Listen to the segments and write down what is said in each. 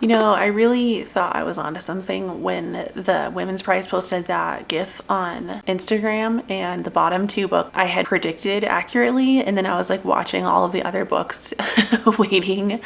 You know, I really thought I was onto something when the Women's Prize posted that GIF on Instagram, and the bottom two books I had predicted accurately, and then I was like watching all of the other books waiting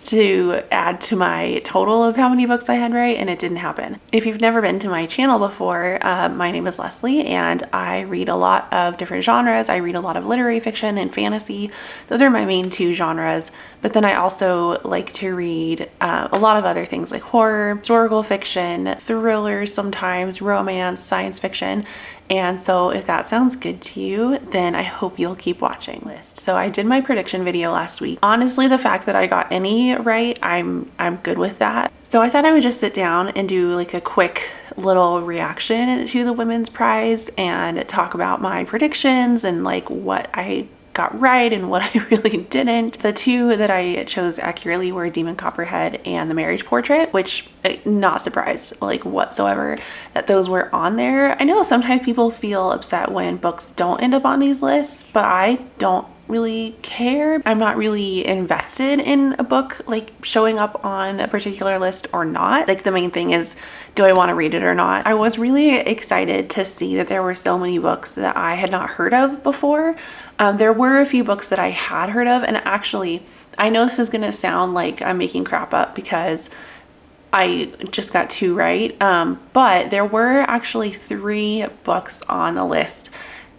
to add to my total of how many books I had right, and it didn't happen. If you've never been to my channel before, my name is Leslie and I read a lot of different genres. I read a lot of literary fiction and fantasy. Those are my main two genres, but then I also like to read a lot of other things like horror, historical fiction, thrillers, sometimes romance, science fiction. And so if that sounds good to you, then I hope you'll keep watching. So I did my prediction video last week. Honestly, the fact that I got any right, I'm good with that. So I thought I would just sit down and do like a quick little reaction to the Women's Prize and talk about my predictions and like what I got right and what I really didn't. The two that I chose accurately were Demon Copperhead and The Marriage Portrait, which not surprised like whatsoever that those were on there. I know sometimes people feel upset when books don't end up on these lists, but I don't really care. I'm not really invested in a book like showing up on a particular list or not. Like the main thing is, do I want to read it or not? I was really excited to see that there were so many books that I had not heard of before. There were a few books that I had heard of, and actually I know this is gonna sound like I'm making crap up because I just got two right, but there were actually 3 books on the list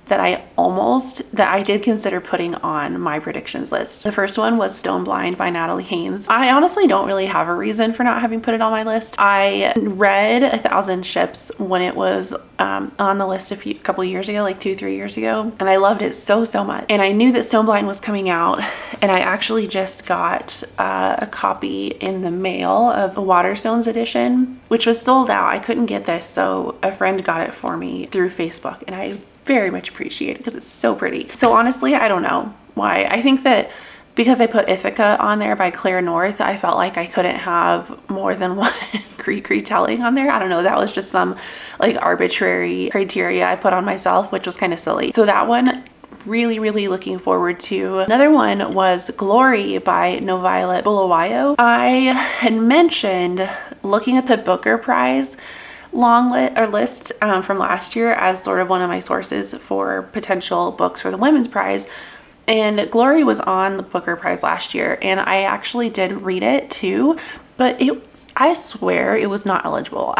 that I did consider putting on my predictions list. The first one was Stone Blind by Natalie Haynes. I honestly don't really have a reason for not having put it on my list. I read 1,000 Ships when it was on the list a couple years ago, like 2-3 years ago, and I loved it so much. And I knew that Stone Blind was coming out, and I actually just got a copy in the mail of the Waterstones edition, which was sold out. I couldn't get this, so a friend got it for me through Facebook, and I very much appreciate it because it's so pretty. So honestly, I don't know why. I think that because I put Ithaca on there by Claire North, I felt like I couldn't have more than one Greek retelling on there. I don't know, that was just some like arbitrary criteria I put on myself, which was kind of silly. So that one, really looking forward to. Another one was Glory by No Violet Bulawayo. I had mentioned looking at the Booker Prize list from last year as sort of one of my sources for potential books for the Women's Prize, and Glory was on the Booker Prize last year, and I actually did read it too, but I swear it was not eligible.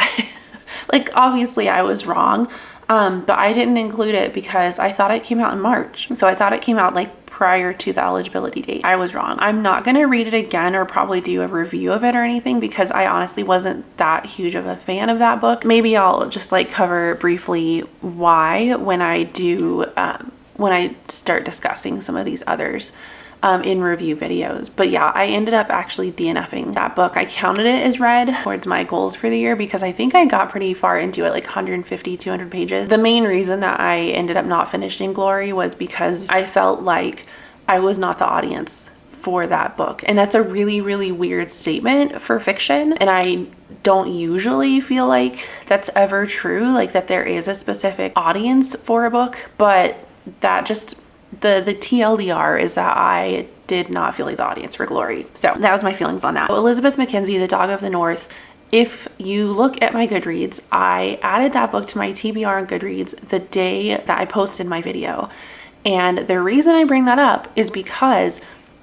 Like obviously I was wrong, but I didn't include it because I thought it came out in March, so I thought it came out like prior to the eligibility date. I was wrong. I'm not going to read it again or probably do a review of it or anything because I honestly wasn't that huge of a fan of that book. Maybe I'll just like cover briefly why when I do when I start discussing some of these others in review videos. But yeah, I ended up actually DNFing that book. I counted it as read towards my goals for the year because I think I got pretty far into it, like 150, 200 pages. The main reason that I ended up not finishing Glory was because I felt like I was not the audience for that book. And that's a really weird statement for fiction. And I don't usually feel like that's ever true, like that there is a specific audience for a book, but that just the TLDR is that I did not feel like the audience for Glory. So that was my feelings on that. Elizabeth Mackenzie, The Dog of the North. If you look at my Goodreads, I added that book to my TBR on Goodreads the day that I posted my video. And the reason I bring that up is because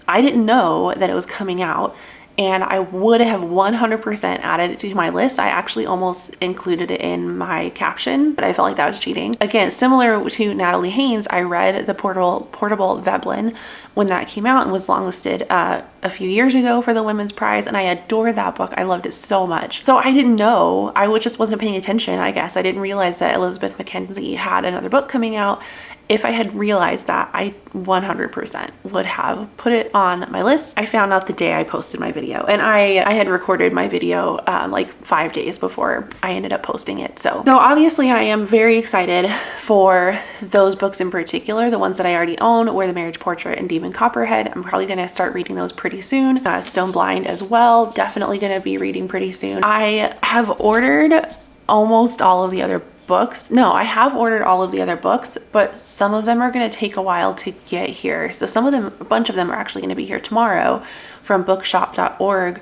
I didn't know that it was coming out, and I would have 100% added it to my list. I actually almost included it in my caption, but I felt like that was cheating. Again, similar to Natalie Haynes, I read the Portable Veblen when that came out and was longlisted a few years ago for the Women's Prize, and I adored that book. I loved it so much. So I didn't know, I just wasn't paying attention, I guess. I didn't realize that Elizabeth Mackenzie had another book coming out. If I had realized that, I 100% would have put it on my list. I found out the day I posted my video, and I had recorded my video like 5 days before I ended up posting it. So obviously I am very excited for those books in particular. The ones that I already own were The Marriage Portrait and Demon Copperhead. I'm probably going to start reading those pretty soon. Stone Blind as well, definitely going to be reading pretty soon. I have ordered almost all of the other books. No, I have ordered all of the other books, but some of them are going to take a while to get here. So some of them, a bunch of them are actually going to be here tomorrow from bookshop.org,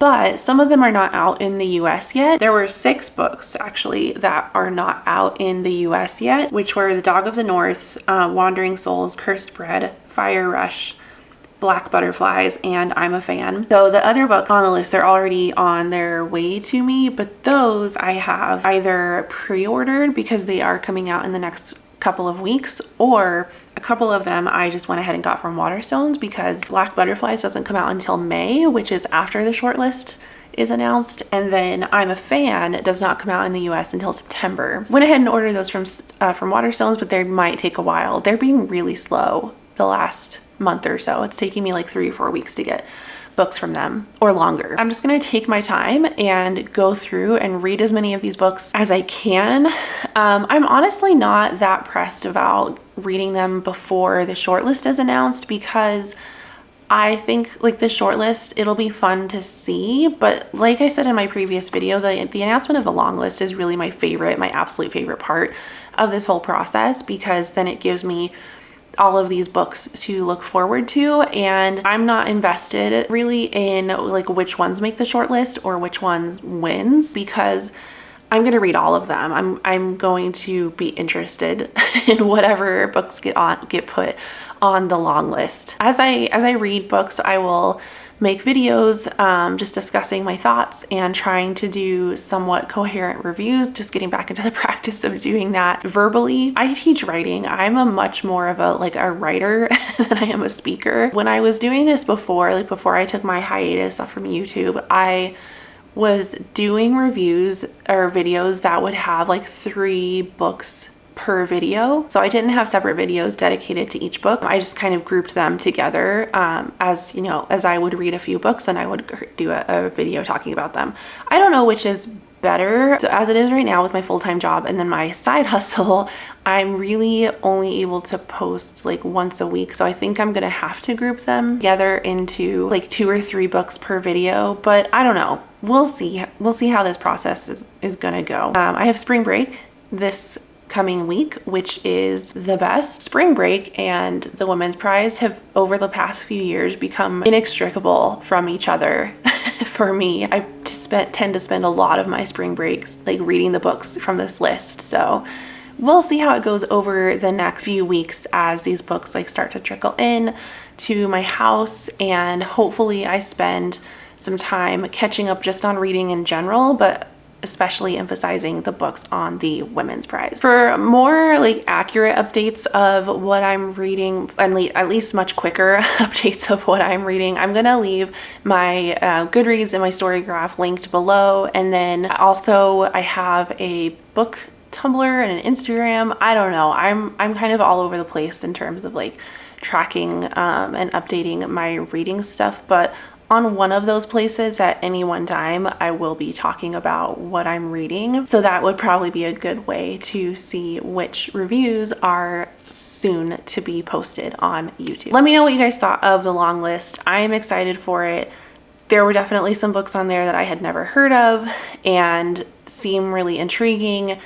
but some of them are not out in the US yet. There were 6 books actually that are not out in the US yet, which were The Dog of the North, Wandering Souls, Cursed Bread, Fire Rush, Black Butterflies, and I'm a Fan. So the other books on the list, they're already on their way to me, but those I have either pre-ordered because they are coming out in the next couple of weeks, or a couple of them I just went ahead and got from Waterstones because Black Butterflies doesn't come out until May, which is after the shortlist is announced, and then I'm a Fan does not come out in the US until September. Went ahead and ordered those from Waterstones, but they might take a while. They're being really slow the last month or so. It's taking me like 3 or 4 weeks to get books from them, or longer. I'm just gonna take my time and go through and read as many of these books as I can. I'm honestly not that pressed about reading them before the shortlist is announced because I think like the shortlist, it'll be fun to see, but like I said in my previous video, the announcement of the long list is really my absolute favorite part of this whole process, because then it gives me all of these books to look forward to, and I'm not invested really in like which ones make the shortlist or which ones wins, because I'm going to read all of them. I'm going to be interested in whatever books get put on the long list. As I read books, I will make videos just discussing my thoughts and trying to do somewhat coherent reviews, just getting back into the practice of doing that verbally. I teach writing. I'm a much more of a writer than I am a speaker. When I was doing this before I took my hiatus from YouTube, I was doing reviews or videos that would have like 3 books per video. So I didn't have separate videos dedicated to each book. I just kind of grouped them together as, you know, as I would read a few books and I would do a video talking about them. I don't know which is better. So as it is right now with my full-time job and then my side hustle, I'm really only able to post like once a week. So I think I'm gonna have to group them together into like 2 or 3 books per video, but I don't know. We'll see. We'll see how this process is gonna go. I have spring break this coming week, which is the best. Spring break and the Women's Prize have over the past few years become inextricable from each other for me. I tend to spend a lot of my spring breaks like reading the books from this list. So we'll see how it goes over the next few weeks as these books like start to trickle in to my house, and hopefully I spend some time catching up just on reading in general, but especially emphasizing the books on the Women's Prize. For more like accurate updates of what I'm reading, and at least much quicker updates of what I'm reading, I'm gonna leave my Goodreads and my Storygraph linked below, and then also I have a book Tumblr and an Instagram. I don't know, I'm kind of all over the place in terms of like tracking and updating my reading stuff, but on one of those places at any one time, I will be talking about what I'm reading. So that would probably be a good way to see which reviews are soon to be posted on YouTube. Let me know what you guys thought of the long list. I am excited for it. There were definitely some books on there that I had never heard of and seem really intriguing,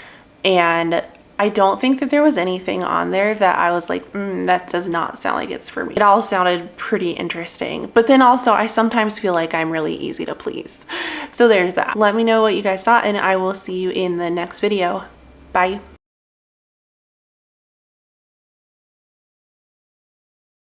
and I don't think that there was anything on there that I was like, that does not sound like it's for me. It all sounded pretty interesting. But then also I sometimes feel like I'm really easy to please. So there's that. Let me know what you guys thought, and I will see you in the next video. Bye.